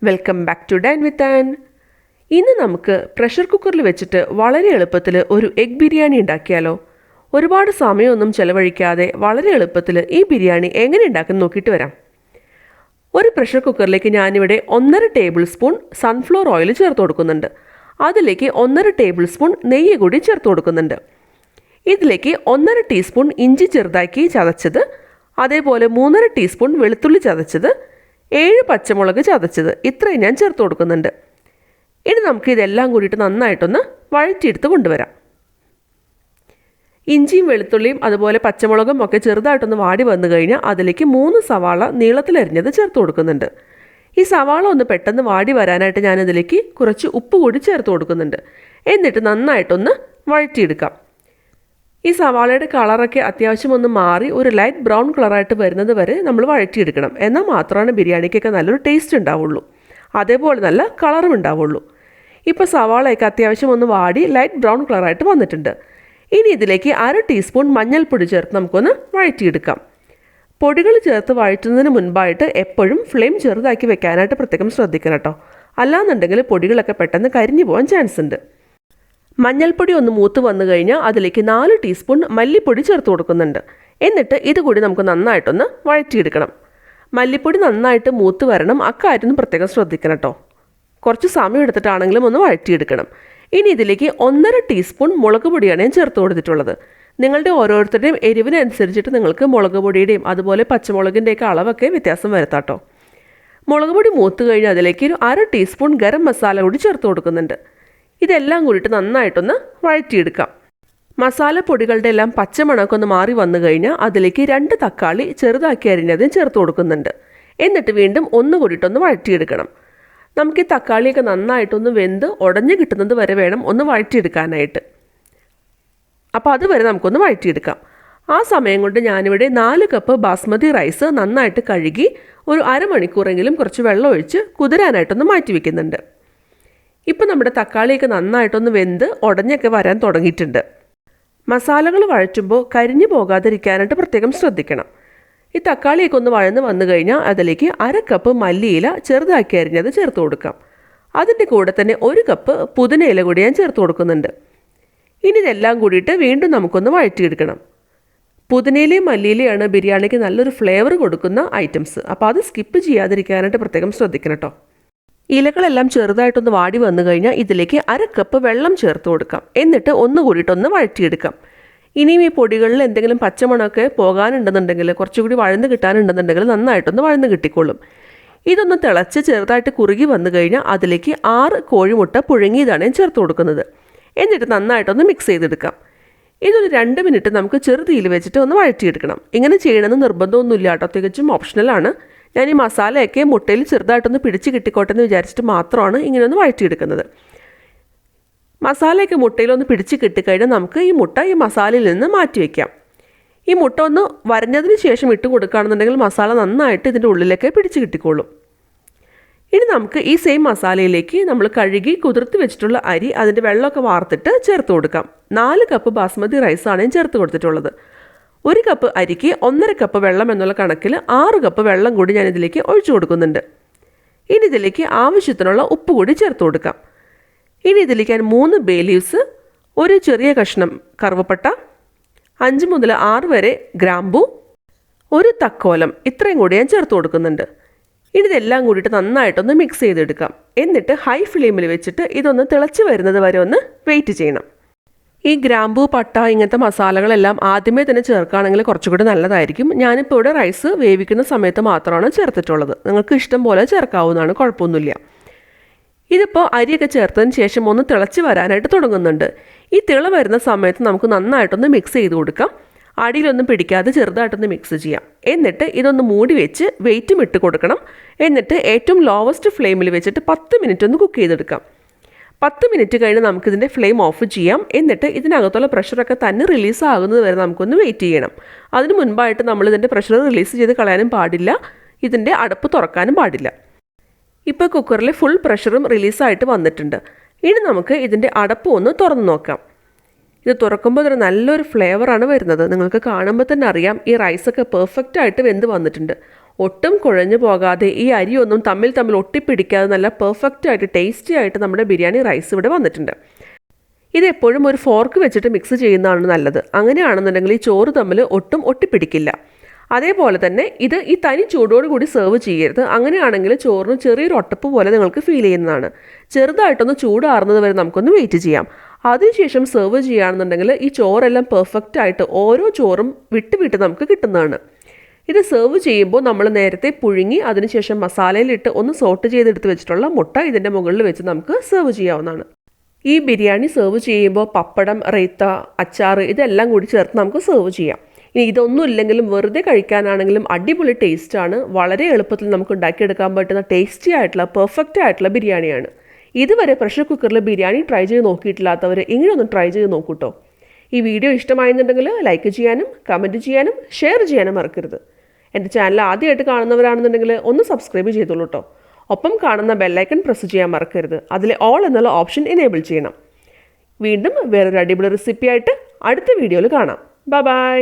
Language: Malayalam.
Welcome back to dine with Ann. ഇന്ന് നമുക്ക് പ്രഷർ കുക്കറിൽ വെച്ചിട്ട് വളരെ എളുപ്പത്തിൽ ഒരു എഗ് ബിരിയാണി ഉണ്ടാക്കിയാലോ? ഒരുപാട് സമയമൊന്നും ചിലവഴിക്കാതെ വളരെ എളുപ്പത്തിൽ ഈ ബിരിയാണി എങ്ങനെ ഉണ്ടാക്കുന്ന നോക്കിയിട്ട് വരാം. ഒരു പ്രഷർ കുക്കറിലേക്ക് ഞാനിവിടെ 1.5 ടേബിൾ സ്പൂൺ സൺഫ്ലവർ ഓയിൽ ചേർത്ത് കൊടുക്കുന്നുണ്ട്. അതിലേക്ക് 1.5 ടേബിൾ സ്പൂൺ നെയ്യ് കൂടി ചേർത്ത് കൊടുക്കുന്നുണ്ട്. ഇതിലേക്ക് 1.5 ടീസ്പൂൺ ഇഞ്ചി ചെറുതാക്കി ചതച്ചത്, അതേപോലെ 3.5 ടീസ്പൂൺ വെളുത്തുള്ളി ചതച്ചത്, 7 പച്ചമുളക് ചതച്ചത്, ഇത്രയും ഞാൻ ചേർത്ത് കൊടുക്കുന്നുണ്ട്. ഇനി നമുക്ക് ഇതെല്ലാം കൂടിയിട്ട് നന്നായിട്ടൊന്ന് വഴറ്റിയെടുത്ത് കൊണ്ടുവരാം. ഇഞ്ചിയും വെളുത്തുള്ളിയും അതുപോലെ പച്ചമുളകും ഒക്കെ ചെറുതായിട്ടൊന്ന് വാടി വന്നു കഴിഞ്ഞാൽ അതിലേക്ക് 3 സവാള നീളത്തിലരിഞ്ഞത് ചേർത്ത് കൊടുക്കുന്നുണ്ട്. ഈ സവാള ഒന്ന് പെട്ടെന്ന് വാടി വരാനായിട്ട് ഞാനതിലേക്ക് കുറച്ച് ഉപ്പ് കൂടി ചേർത്ത് കൊടുക്കുന്നുണ്ട്. എന്നിട്ട് നന്നായിട്ടൊന്ന് വഴറ്റിയെടുക്കാം. ഈ സവാളയുടെ കളറൊക്കെ അത്യാവശ്യം ഒന്ന് മാറി ഒരു ലൈറ്റ് ബ്രൗൺ കളറായിട്ട് വരുന്നത് വരെ നമ്മൾ വഴറ്റിയെടുക്കണം. എന്നാൽ മാത്രമാണ് ബിരിയാണിക്കൊക്കെ നല്ലൊരു ടേസ്റ്റ് ഉണ്ടാവുള്ളൂ, അതേപോലെ നല്ല കളറും ഉണ്ടാവുള്ളൂ. ഇപ്പോൾ സവാളയൊക്കെ അത്യാവശ്യം ഒന്ന് വാടി ലൈറ്റ് ബ്രൗൺ കളറായിട്ട് വന്നിട്ടുണ്ട്. ഇനി ഇതിലേക്ക് 1/2 ടീസ്പൂൺ മഞ്ഞൾപ്പൊടി ചേർത്ത് നമുക്കൊന്ന് വഴറ്റിയെടുക്കാം. പൊടികൾ ചേർത്ത് വഴറ്റുന്നതിന് മുൻപായിട്ട് എപ്പോഴും ഫ്ലെയിം ചെറുതാക്കി വെക്കാനായിട്ട് പ്രത്യേകം ശ്രദ്ധിക്കണം കേട്ടോ. അല്ലാന്നുണ്ടെങ്കിൽ പൊടികളൊക്കെ പെട്ടെന്ന് കരിഞ്ഞു പോകാൻ ചാൻസ് ഉണ്ട്. മഞ്ഞൾപ്പൊടി ഒന്ന് മൂത്ത് വന്നു കഴിഞ്ഞാൽ അതിലേക്ക് 4 ടീസ്പൂൺ മല്ലിപ്പൊടി ചേർത്ത് കൊടുക്കുന്നുണ്ട്. എന്നിട്ട് ഇതുകൂടി നമുക്ക് നന്നായിട്ടൊന്ന് വഴറ്റിയെടുക്കണം. മല്ലിപ്പൊടി നന്നായിട്ട് മൂത്ത് വരണം, അക്കാര്യം പ്രത്യേകം ശ്രദ്ധിക്കണം കേട്ടോ. കുറച്ച് സമയം എടുത്തിട്ടാണെങ്കിലും ഒന്ന് വഴറ്റിയെടുക്കണം. ഇനി ഇതിലേക്ക് 1.5 ടീസ്പൂൺ മുളക് പൊടിയാണ് ഞാൻ ചേർത്ത് കൊടുത്തിട്ടുള്ളത്. നിങ്ങളുടെ ഓരോരുത്തരുടെയും എരിവിനനുസരിച്ചിട്ട് നിങ്ങൾക്ക് മുളക് പൊടിയുടെയും അതുപോലെ പച്ചമുളകിൻ്റെയൊക്കെ അളവൊക്കെ വ്യത്യാസം വരുത്താം കേട്ടോ. മുളക് പൊടി മൂത്ത് കഴിഞ്ഞാൽ അതിലേക്ക് ഒരു 1/2 ടീസ്പൂൺ ഗരം മസാല കൂടി ചേർത്ത് കൊടുക്കുന്നുണ്ട്. ഇതെല്ലാം കൂടിയിട്ട് നന്നായിട്ടൊന്ന് വഴറ്റിയെടുക്കാം. മസാലപ്പൊടികളുടെ എല്ലാം പച്ചമണമൊക്കെ ഒന്ന് മാറി വന്നു കഴിഞ്ഞാൽ അതിലേക്ക് 2 തക്കാളി ചെറുതാക്കി അരിഞ്ഞതും ചേർത്ത് കൊടുക്കുന്നുണ്ട്. എന്നിട്ട് വീണ്ടും ഒന്ന് കൂടിയിട്ടൊന്ന് വഴറ്റിയെടുക്കണം. നമുക്ക് ഈ തക്കാളിയൊക്കെ നന്നായിട്ടൊന്ന് വെന്ത് ഉടഞ്ഞു കിട്ടുന്നത് വരെ വേണം ഒന്ന് വഴറ്റിയെടുക്കാനായിട്ട്. അപ്പോൾ അതുവരെ നമുക്കൊന്ന് വഴറ്റിയെടുക്കാം. ആ സമയം കൊണ്ട് ഞാനിവിടെ 4 കപ്പ് ബാസ്മതി റൈസ് നന്നായിട്ട് കഴുകി ഒരു അരമണിക്കൂറെങ്കിലും കുറച്ച് വെള്ളം ഒഴിച്ച് കുതിരാനായിട്ടൊന്ന് മാറ്റി വയ്ക്കുന്നുണ്ട്. ഇപ്പം നമ്മുടെ തക്കാളിയൊക്കെ നന്നായിട്ടൊന്ന് വെന്ത് ഉടഞ്ഞൊക്കെ വരാൻ തുടങ്ങിയിട്ടുണ്ട്. മസാലകൾ വഴറ്റുമ്പോൾ കരിഞ്ഞു പോകാതിരിക്കാനായിട്ട് പ്രത്യേകം ശ്രദ്ധിക്കണം. ഈ തക്കാളിയൊക്കെ ഒന്ന് വഴന്ന് വന്നു കഴിഞ്ഞാൽ അതിലേക്ക് 1/2 കപ്പ് മല്ലിയില ചെറുതാക്കി അരിഞ്ഞത് ചേർത്ത് കൊടുക്കാം. അതിൻ്റെ കൂടെ തന്നെ 1 കപ്പ് പുതിന ഇല കൂടി ഞാൻ ചേർത്ത് കൊടുക്കുന്നുണ്ട്. ഇനി ഇതെല്ലാം കൂടിയിട്ട് വീണ്ടും നമുക്കൊന്ന് വഴറ്റിയെടുക്കണം. പുതിനയിലയും മല്ലിയിലയാണ് ബിരിയാണിക്ക് നല്ലൊരു ഫ്ലേവർ കൊടുക്കുന്ന ഐറ്റംസ്. അപ്പോൾ അത് സ്കിപ്പ് ചെയ്യാതിരിക്കാനായിട്ട് പ്രത്യേകം ശ്രദ്ധിക്കണം കേട്ടോ. ഇലകളെല്ലാം ചെറുതായിട്ടൊന്ന് വാടി വന്നു കഴിഞ്ഞാൽ ഇതിലേക്ക് 1/2 കപ്പ് വെള്ളം ചേർത്ത് കൊടുക്കാം. എന്നിട്ട് ഒന്ന് കൂടിയിട്ടൊന്ന് വഴറ്റിയെടുക്കാം. ഇനിയും ഈ പൊടികളിൽ എന്തെങ്കിലും പച്ചമണമൊക്കെ പോകാനുണ്ടെന്നുണ്ടെങ്കിൽ, കുറച്ചുകൂടി വഴന്ന് കിട്ടാനുണ്ടെന്നുണ്ടെങ്കിൽ നന്നായിട്ടൊന്ന് വഴന്ന് കിട്ടിക്കോളും. ഇതൊന്ന് തിളച്ച് ചെറുതായിട്ട് കുറുകി വന്നു കഴിഞ്ഞാൽ അതിലേക്ക് 6 കോഴിമുട്ട പുഴുങ്ങിയതാണ് ഞാൻ ചേർത്ത് കൊടുക്കുന്നത്. എന്നിട്ട് നന്നായിട്ടൊന്ന് മിക്സ് ചെയ്തെടുക്കാം. ഇതൊരു 2 മിനിറ്റ് നമുക്ക് ചെറുതീയിൽ വെച്ചിട്ട് ഒന്ന് വഴറ്റിയെടുക്കണം. ഇങ്ങനെ ചെയ്യണമെന്ന് നിർബന്ധമൊന്നുമില്ല കേട്ടോ, തികച്ചും ഓപ്ഷണലാണ്. ഞാൻ ഈ മസാലയൊക്കെ മുട്ടയിൽ ചെറുതായിട്ടൊന്ന് പിടിച്ച് കിട്ടിക്കോട്ടെ എന്ന് വിചാരിച്ചിട്ട് മാത്രമാണ് ഇങ്ങനെ ഒന്ന് വഴറ്റിയെടുക്കുന്നത്. മസാലയൊക്കെ മുട്ടയിലൊന്ന് പിടിച്ച് കിട്ടിക്കഴിഞ്ഞാൽ നമുക്ക് ഈ മുട്ട ഈ മസാലയിൽ നിന്ന് മാറ്റി വയ്ക്കാം. ഈ മുട്ട ഒന്ന് വരഞ്ഞതിന് ശേഷം ഇട്ട് കൊടുക്കുകയാണെന്നുണ്ടെങ്കിൽ മസാല നന്നായിട്ട് ഇതിൻ്റെ ഉള്ളിലൊക്കെ പിടിച്ച് കിട്ടിക്കോളും. ഇനി നമുക്ക് ഈ സെയിം മസാലയിലേക്ക് നമ്മൾ കഴുകി കുതിർത്ത് വെച്ചിട്ടുള്ള അരി അതിൻ്റെ വെള്ളമൊക്കെ വാർത്തിട്ട് ചേർത്ത് കൊടുക്കാം. 4 കപ്പ് ബാസ്മതി റൈസാണ് ഞാൻ ചേർത്ത് കൊടുത്തിട്ടുള്ളത്. 1 കപ്പ് അരിക്ക് 1.5 കപ്പ് വെള്ളം എന്നുള്ള കണക്കിൽ 6 കപ്പ് വെള്ളം കൂടി ഞാൻ ഇതിലേക്ക് ഒഴിച്ചു കൊടുക്കുന്നുണ്ട്. ഇനി ഇതിലേക്ക് ആവശ്യത്തിനുള്ള ഉപ്പ് കൂടി ചേർത്ത് കൊടുക്കാം. ഇനി ഇതിലേക്ക് ഞാൻ 3 ബേ ലീവ്സ്, ഒരു ചെറിയ കഷ്ണം കറുവപ്പട്ട, 5 മുതൽ 6 വരെ ഗ്രാമ്പൂ, 1 തക്കോലം, ഇത്രയും കൂടി ഞാൻ ചേർത്ത് കൊടുക്കുന്നുണ്ട്. ഇനി ഇതെല്ലാം കൂടിയിട്ട് നന്നായിട്ടൊന്ന് മിക്സ് ചെയ്തെടുക്കാം. എന്നിട്ട് ഹൈ ഫ്ലെയിമിൽ വെച്ചിട്ട് ഇതൊന്ന് തിളച്ച് വരുന്നത് വരെ ഒന്ന് വെയിറ്റ് ചെയ്യണം. ഈ ഗ്രാമ്പൂ, പട്ട, ഇങ്ങനത്തെ മസാലകളെല്ലാം ആദ്യമേ തന്നെ ചേർക്കുകയാണെങ്കിൽ കുറച്ചുകൂടി നല്ലതായിരിക്കും. ഞാനിപ്പോൾ ഇവിടെ റൈസ് വേവിക്കുന്ന സമയത്ത് മാത്രമാണ് ചേർത്തിട്ടുള്ളത്. നിങ്ങൾക്ക് ഇഷ്ടം പോലെ ചേർക്കാവുന്നതാണ്, കുഴപ്പമൊന്നുമില്ല. ഇതിപ്പോൾ അരിയൊക്കെ ചേർത്തതിന് ശേഷം ഒന്ന് തിളച്ച് വരാനായിട്ട് തുടങ്ങുന്നുണ്ട്. ഈ തിള വരുന്ന സമയത്ത് നമുക്ക് നന്നായിട്ടൊന്ന് മിക്സ് ചെയ്ത് കൊടുക്കാം. അടിയിലൊന്നും പിടിക്കാതെ ചെറുതായിട്ടൊന്ന് മിക്സ് ചെയ്യാം. എന്നിട്ട് ഇതൊന്ന് മൂടി വെച്ച് വെയിറ്റും ഇട്ട് കൊടുക്കണം. എന്നിട്ട് ഏറ്റവും ലോവസ്റ്റ് ഫ്ലെയിമിൽ വെച്ചിട്ട് 10 മിനിറ്റ് ഒന്ന് കുക്ക് ചെയ്തെടുക്കാം. 10 മിനിറ്റ് കഴിഞ്ഞ് നമുക്കിതിൻ്റെ ഫ്ലെയിം ഓഫ് ചെയ്യാം. എന്നിട്ട് ഇതിനകത്തുള്ള പ്രഷറൊക്കെ തന്നെ റിലീസ് ആകുന്നത് വരെ നമുക്കൊന്ന് വെയിറ്റ് ചെയ്യണം. അതിന് മുൻപായിട്ട് നമ്മളിതിൻ്റെ പ്രഷർ റിലീസ് ചെയ്ത് കളയാനും പാടില്ല, ഇതിൻ്റെ അടപ്പ് തുറക്കാനും പാടില്ല. ഇപ്പോൾ കുക്കറിൽ ഫുൾ പ്രഷറും റിലീസായിട്ട് വന്നിട്ടുണ്ട്. ഇനി നമുക്ക് ഇതിൻ്റെ അടപ്പ് ഒന്ന് തുറന്ന് നോക്കാം. ഇത് തുറക്കുമ്പോൾ ഒരു നല്ലൊരു ഫ്ലേവറാണ് വരുന്നത്. നിങ്ങൾക്ക് കാണുമ്പോൾ തന്നെ അറിയാം ഈ റൈസൊക്കെ പെർഫെക്റ്റ് ആയിട്ട് വെന്ത് വന്നിട്ടുണ്ട്. ഒട്ടും കുഴഞ്ഞു പോകാതെ ഈ അരിയൊന്നും തമ്മിൽ ഒട്ടിപ്പിടിക്കാതെ നല്ല പെർഫെക്റ്റ് ആയിട്ട് ടേസ്റ്റി ആയിട്ട് നമ്മുടെ ബിരിയാണി റൈസ് ഇവിടെ വന്നിട്ടുണ്ട്. ഇതെപ്പോഴും ഒരു ഫോർക്ക് വെച്ചിട്ട് മിക്സ് ചെയ്യുന്നതാണ് നല്ലത്. അങ്ങനെയാണെന്നുണ്ടെങ്കിൽ ഈ ചോറ് തമ്മിൽ ഒട്ടും ഒട്ടിപ്പിടിക്കില്ല. അതേപോലെ തന്നെ ഇത് ഈ തനി ചൂടോടുകൂടി സെർവ് ചെയ്യരുത്. അങ്ങനെയാണെങ്കിൽ ചോറിന് ചെറിയൊരു ഒട്ടപ്പ് പോലെ നിങ്ങൾക്ക് ഫീൽ ചെയ്യുന്നതാണ്. ചെറുതായിട്ടൊന്ന് ചൂടാറുന്നത് വരെ നമുക്കൊന്ന് വെയിറ്റ് ചെയ്യാം. അതിനുശേഷം സെർവ് ചെയ്യുകയാണെന്നുണ്ടെങ്കിൽ ഈ ചോറെല്ലാം പെർഫെക്റ്റ് ആയിട്ട് ഓരോ ചോറും വിട്ട് നമുക്ക് കിട്ടുന്നതാണ്. ഇത് സെർവ് ചെയ്യുമ്പോൾ നമ്മൾ നേരത്തെ പുഴുങ്ങി അതിനുശേഷം മസാലയിലിട്ട് ഒന്ന് സോട്ട് ചെയ്തെടുത്ത് വെച്ചിട്ടുള്ള മുട്ട ഇതിൻ്റെ മുകളിൽ വെച്ച് നമുക്ക് സെർവ് ചെയ്യാവുന്നതാണ്. ഈ ബിരിയാണി സെർവ് ചെയ്യുമ്പോൾ പപ്പടം, റൈത്ത, അച്ചാർ ഇതെല്ലാം കൂടി ചേർത്ത് നമുക്ക് സെർവ് ചെയ്യാം. ഇനി ഇതൊന്നും ഇല്ലെങ്കിലും വെറുതെ കഴിക്കാനാണെങ്കിലും അടിപൊളി ടേസ്റ്റാണ്. വളരെ എളുപ്പത്തിൽ നമുക്ക് ഉണ്ടാക്കിയെടുക്കാൻ പറ്റുന്ന ടേസ്റ്റി ആയിട്ടുള്ള പെർഫെക്റ്റ് ആയിട്ടുള്ള ബിരിയാണിയാണ്. ഇതുവരെ പ്രഷർ കുക്കറിൽ ബിരിയാണി ട്രൈ ചെയ്ത് നോക്കിയിട്ടില്ലാത്തവർ ഇങ്ങനെയൊന്ന് ട്രൈ ചെയ്ത് നോക്കൂട്ടോ. ഈ വീഡിയോ ഇഷ്ടമായെന്നുണ്ടെങ്കിൽ ലൈക്ക് ചെയ്യാനും കമൻറ്റ് ചെയ്യാനും ഷെയർ ചെയ്യാനും മറക്കരുത്. എൻ്റെ ചാനൽ ആദ്യമായിട്ട് കാണുന്നവരാണെന്നുണ്ടെങ്കിൽ ഒന്ന് സബ്സ്ക്രൈബ് ചെയ്തോളൂ കേട്ടോ. ഒപ്പം കാണുന്ന ബെല്ലൈക്കൺ പ്രസ് ചെയ്യാൻ മറക്കരുത്. അതിലെ ഓൾ എന്നുള്ള ഓപ്ഷൻ എനേബിൾ ചെയ്യണം. വീണ്ടും വേറൊരു അടിപൊളി റെസിപ്പിയായിട്ട് അടുത്ത വീഡിയോയിൽ കാണാം. ബൈ.